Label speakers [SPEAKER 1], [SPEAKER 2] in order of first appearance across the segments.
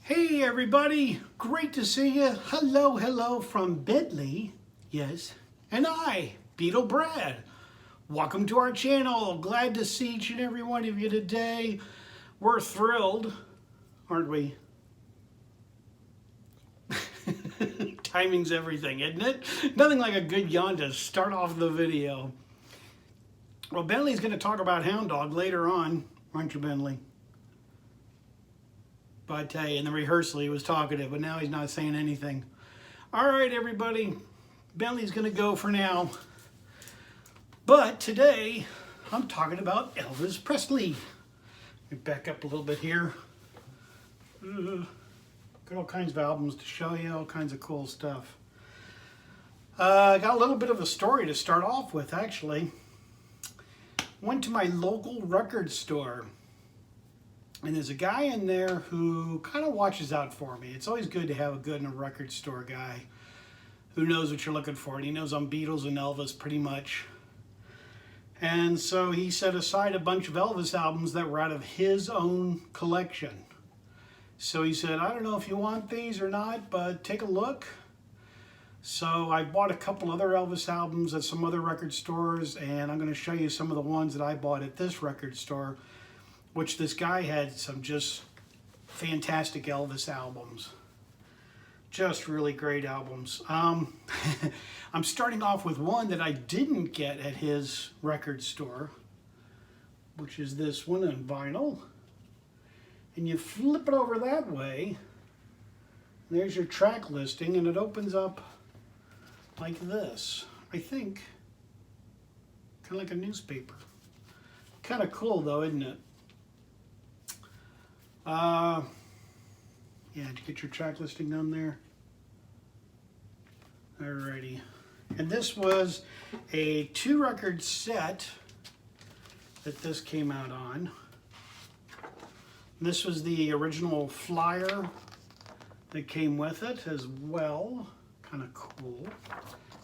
[SPEAKER 1] Hey everybody, great to see you. Hello from Bentley, yes, and I, Beetle Brad. Welcome to our channel. Glad to see each and every one of you today. We're thrilled, aren't we? Timing's everything, isn't it? Nothing like a good yawn to start off the video. Well, Bentley's going to talk about Hound Dog later on, aren't you, Bentley? But in the rehearsal he was talkative, but now he's not saying anything. All right, everybody, Bentley's going to go for now. But today I'm talking about Elvis Presley. Let me back up a little bit here. Got all kinds of albums to show you, all kinds of cool stuff. Got a little bit of a story to start off with, actually. Went to my local record store. And there's a guy in there who kind of watches out for me. It's always good to have a good in a record store guy who knows what you're looking for. And he knows I'm Beatles and Elvis pretty much. And so he set aside a bunch of Elvis albums that were out of his own collection. So he said, I don't know if you want these or not, but take a look. So I bought a couple other Elvis albums at some other record stores, and I'm going to show you some of the ones that I bought at this record store, which this guy had some just fantastic Elvis albums. Just really great albums. I'm starting off with one that I didn't get at his record store, which is this one on vinyl. And you flip it over that way, there's your track listing, and it opens up like this. I think, kind of like a newspaper. Kind of cool though, isn't it? Yeah, did you get your track listing down there? Alrighty. And this was a 2-record set that this came out on. This was the original flyer that came with it as well. Kind of cool.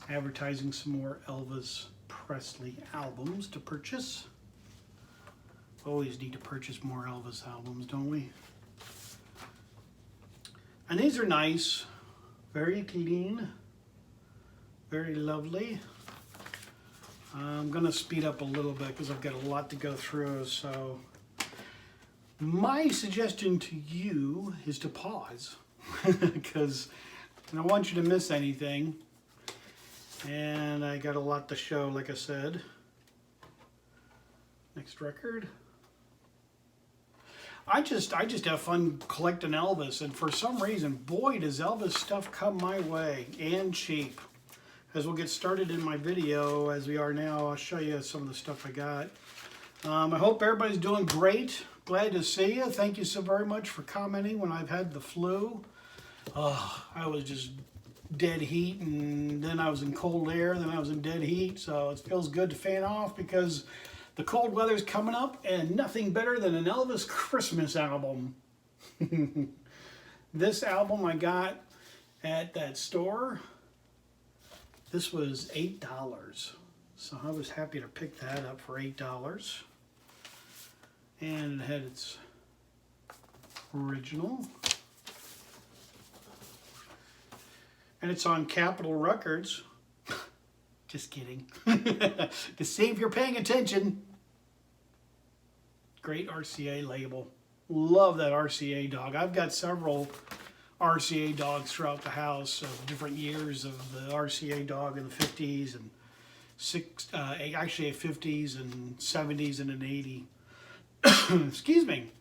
[SPEAKER 1] Advertising some more Elvis Presley albums to purchase. Always need to purchase more Elvis albums, don't we? And these are nice, very clean, very lovely. I'm going to speed up a little bit because I've got a lot to go through. So my suggestion to you is to pause because I don't want you to miss anything. And I got a lot to show, like I said. Next record. I just have fun collecting Elvis, and for some reason, boy, does Elvis stuff come my way, and cheap. As we'll get started in my video, as we are now, I'll show you some of the stuff I got. I hope everybody's doing great. Glad to see you. Thank you so very much for commenting when I've had the flu. I was just dead heat, and then I was in cold air, then I was in dead heat, so it feels good to fan off because the cold weather's coming up, and nothing better than an Elvis Christmas album. This album I got at that store. This was $8. So I was happy to pick that up for $8. And it had its original. And it's on Capitol Records. Just kidding. To see if you're paying attention. Great RCA label. Love that RCA dog. I've got several RCA dogs throughout the house of different years of the RCA dog in the 50s and actually 50s and 70s and an 80. Excuse me.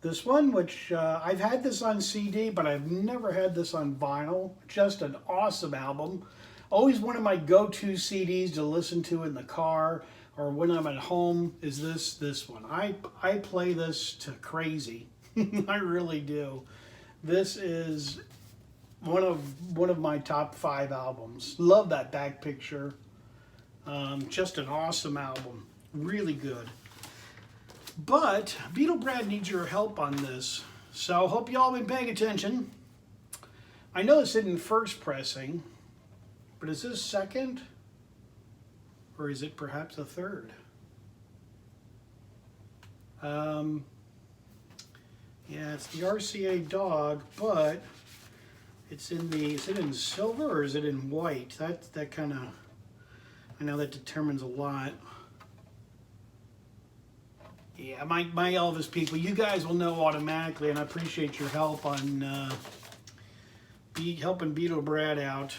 [SPEAKER 1] This one, which I've had this on CD, but I've never had this on vinyl. Just an awesome album. Always one of my go-to CDs to listen to in the car or when I'm at home is this one. I play this to crazy. I really do. This is one of my top 5 albums. Love that back picture. Just an awesome album. Really good. But Beetle Brad needs your help on this. So hope you all been paying attention. I know this isn't first pressing, but is this second? Or is it perhaps a third? Yeah, it's the RCA dog, but it's in the, is it in silver or is it in white? That kind of, I know that determines a lot. Yeah, my Elvis people, you guys will know automatically, and I appreciate your help on helping Beetle Brad out.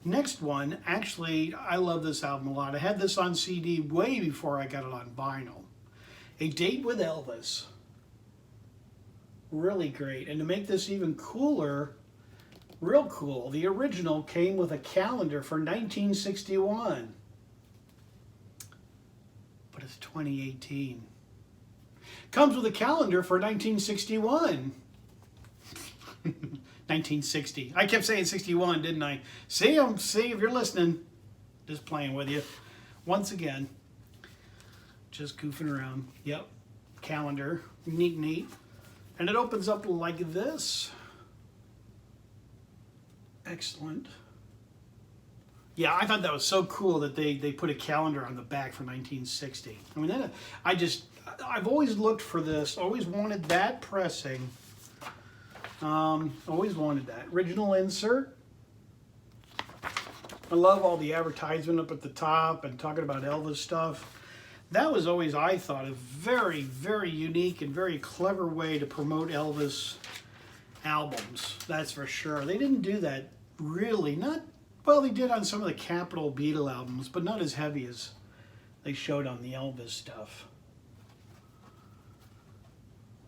[SPEAKER 1] Next one, actually, I love this album a lot. I had this on CD way before I got it on vinyl. A Date with Elvis. Really great. And to make this even cooler, real cool, the original came with a calendar for 1961. But it's 2018. Comes with a calendar for 1961. 1960. I kept saying 61, didn't I? See if you're listening. Just playing with you. Once again. Just goofing around. Yep. Calendar. Neat. And it opens up like this. Excellent. Yeah, I thought that was so cool that they put a calendar on the back for 1960. I mean, I've always looked for this, always wanted that pressing. Always wanted that. Original insert. I love all the advertisement up at the top and talking about Elvis stuff. That was always, I thought, a very, very unique and very clever way to promote Elvis albums. That's for sure. They didn't do that really, well, they did on some of the Capitol Beatle albums, but not as heavy as they showed on the Elvis stuff.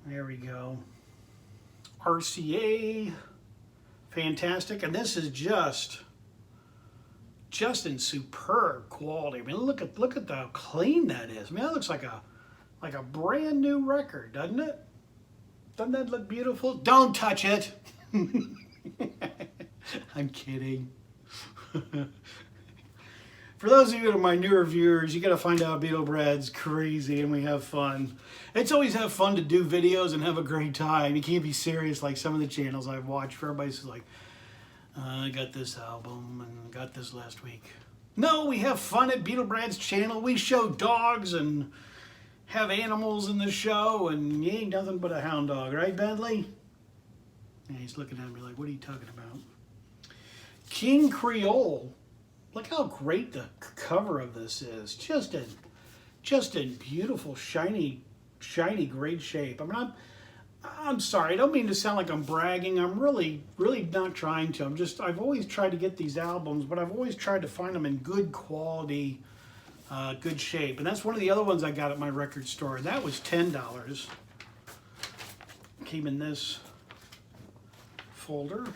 [SPEAKER 1] There we go. RCA. Fantastic. And this is just in superb quality. I mean, look at how clean that is. I mean, that looks like a brand new record, doesn't it? Doesn't that look beautiful? Don't touch it. I'm kidding. For those of you that are my newer viewers, you got to find out Beetle Brad's crazy and we have fun. It's always have fun to do videos and have a great time. You can't be serious like some of the channels I've watched where everybody's like, I got this album and got this last week. No, we have fun at Beetle Brad's channel. We show dogs and have animals in the show, and you ain't nothing but a hound dog, right, Bentley? And he's looking at me like, what are you talking about? King Creole. Look how great the cover of this is. Just in beautiful, shiny, great shape. I mean, I'm sorry. I don't mean to sound like I'm bragging. I'm really not trying to. I've always tried to get these albums, but I've always tried to find them in good quality, good shape. And that's one of the other ones I got at my record store. And that was $10. Came in this folder,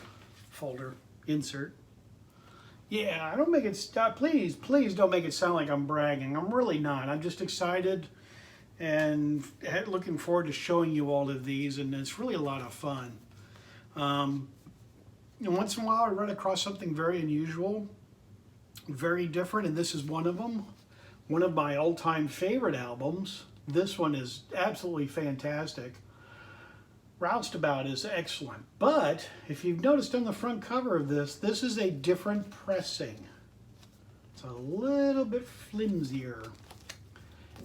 [SPEAKER 1] insert. Yeah, don't make it stop. Please don't make it sound like I'm bragging. I'm really not. I'm just excited and looking forward to showing you all of these, and it's really a lot of fun. And once in a while I run across something very unusual, very different, and this is one of them. One of my all-time favorite albums. This one is absolutely fantastic. Roustabout is excellent, but if you've noticed on the front cover of this is a different pressing. It's a little bit flimsier.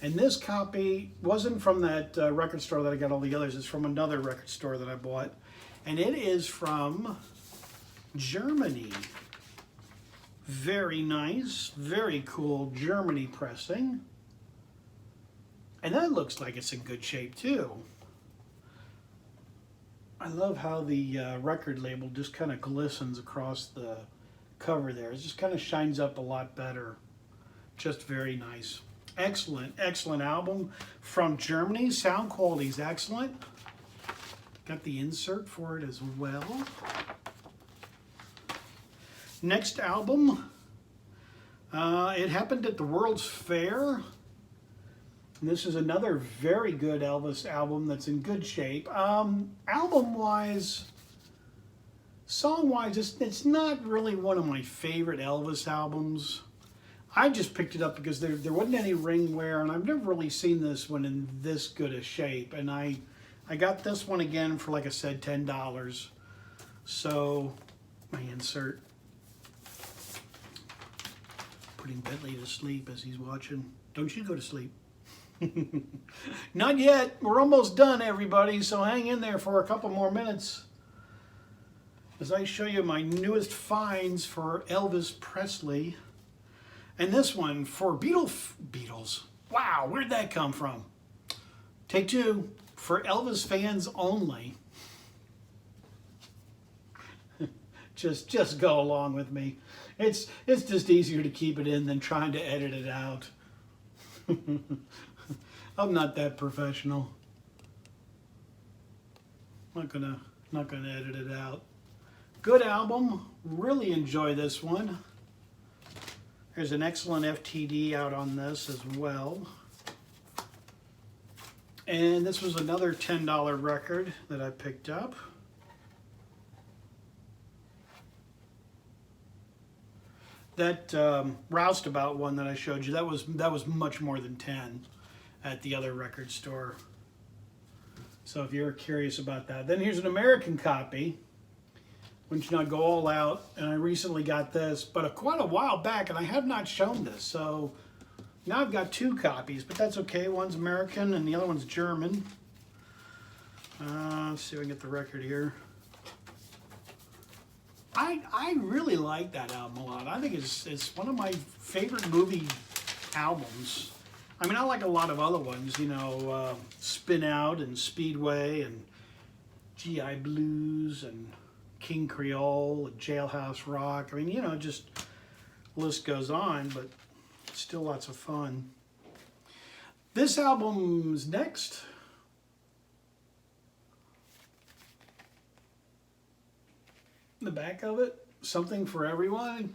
[SPEAKER 1] And this copy wasn't from that record store that I got all the others. It's from another record store that I bought. And it is from Germany. Very nice, very cool Germany pressing. And that looks like it's in good shape too. I love how the record label just kind of glistens across the cover there. It just kind of shines up a lot better. Just very nice. Excellent album from Germany. Sound quality is excellent. Got the insert for it as well. Next album, it happened at the World's Fair. And this is another very good Elvis album that's in good shape. Album-wise, song-wise, it's not really one of my favorite Elvis albums. I just picked it up because there wasn't any ring wear, and I've never really seen this one in this good a shape. And I got this one again for, like I said, $10. So, my insert. Putting Bentley to sleep as he's watching. Don't you go to sleep. Not yet. We're almost done, everybody, so hang in there for a couple more minutes as I show you my newest finds for Elvis Presley. And this one for Beatles. Wow, where'd that come from? Take two, for Elvis fans only. Just go along with me. It's just easier to keep it in than trying to edit it out. I'm not that professional. Not gonna edit it out. Good album. Really enjoy this one. There's an excellent FTD out on this as well. And this was another $10 record that I picked up. That Roustabout one that I showed you, that was much more than 10 at the other record store. So if you're curious about that. Then here's an American copy. Wouldn't you not go all out? And I recently got this, but quite a while back, and I have not shown this. So now I've got two copies, but that's okay. One's American and the other one's German. Let's see if I can get the record here. I really like that album a lot. I think it's one of my favorite movie albums. I mean, I like a lot of other ones, you know, Spin Out and Speedway and GI Blues and King Creole and Jailhouse Rock. I mean, you know, just the list goes on, but still lots of fun. This album's next. The back of it, Something for Everyone.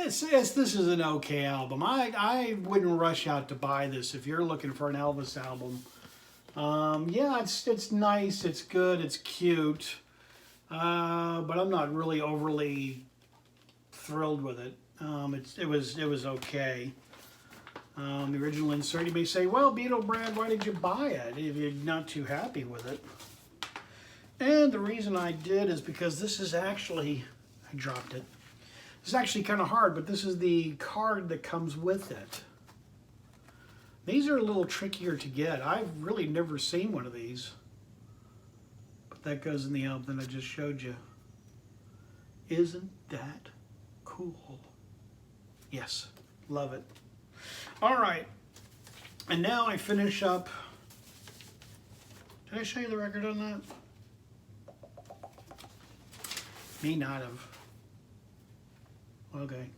[SPEAKER 1] This is an okay album. I wouldn't rush out to buy this if you're looking for an Elvis album. Yeah, it's nice, it's good, it's cute, but I'm not really overly thrilled with it. It was okay. The original insert, you may say, well, Beetle Brad, why did you buy it if you're not too happy with it? And the reason I did is because this is actually, I dropped it. It's actually kind of hard, but this is the card that comes with it. These are a little trickier to get. I've really never seen one of these. But that goes in the album that I just showed you. Isn't that cool? Yes, love it. All right, and now I finish up. Did I show you the record on that? May not have. Okay.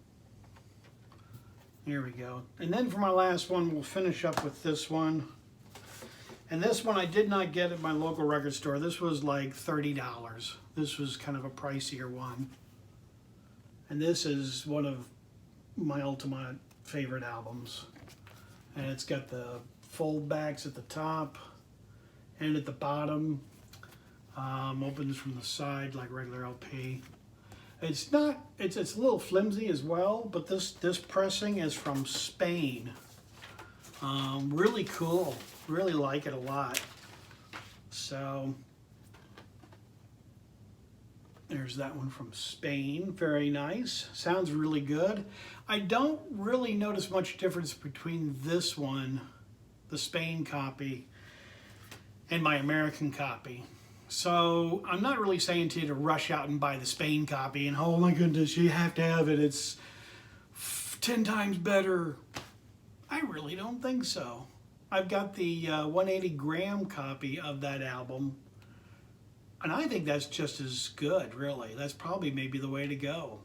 [SPEAKER 1] Here we go. And then for my last one, we'll finish up with this one. And this one I did not get at my local record store. This was like $30. This was kind of a pricier one. And this is one of my ultimate favorite albums. And it's got the fold backs at the top and at the bottom. Opens from the side like regular LP. It's a little flimsy as well, but this pressing is from Spain. Really cool. Really like it a lot. So there's that one from Spain. Very nice. Sounds really good. I don't really notice much difference between this one, the Spain copy, and my American copy. So I'm not really saying to you to rush out and buy the Spain copy and, oh my goodness, you have to have it. It's 10 times better. I really don't think so. I've got the 180 gram copy of that album, and I think that's just as good, really. That's probably maybe the way to go.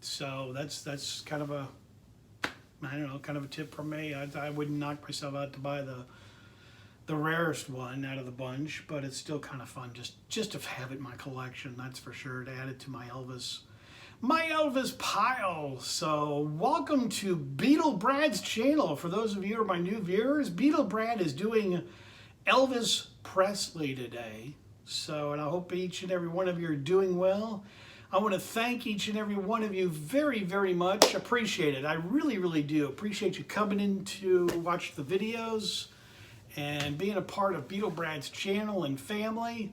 [SPEAKER 1] So that's kind of a, I don't know, kind of a tip from me. I wouldn't knock myself out to buy the rarest one out of the bunch, but it's still kind of fun just to have it in my collection, that's for sure, to add it to my Elvis pile. So welcome to Beetle Brad's channel. For those of you who are my new viewers, Beetle Brad is doing Elvis Presley today. So, and I hope each and every one of you are doing well. I want to thank each and every one of you very, very much. Appreciate it. I really, really do. Appreciate you coming in to watch the videos and being a part of Beetle Brad's channel and family.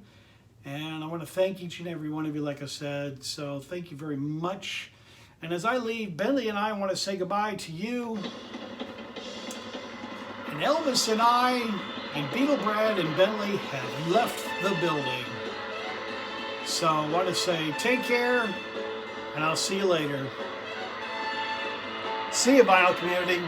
[SPEAKER 1] And I want to thank each and every one of you, like I said. So thank you very much. And as I leave, Bentley and I want to say goodbye to you. And Elvis and I, and Beetle Brad and Bentley have left the building. So I want to say take care, and I'll see you later. See you, vinyl community.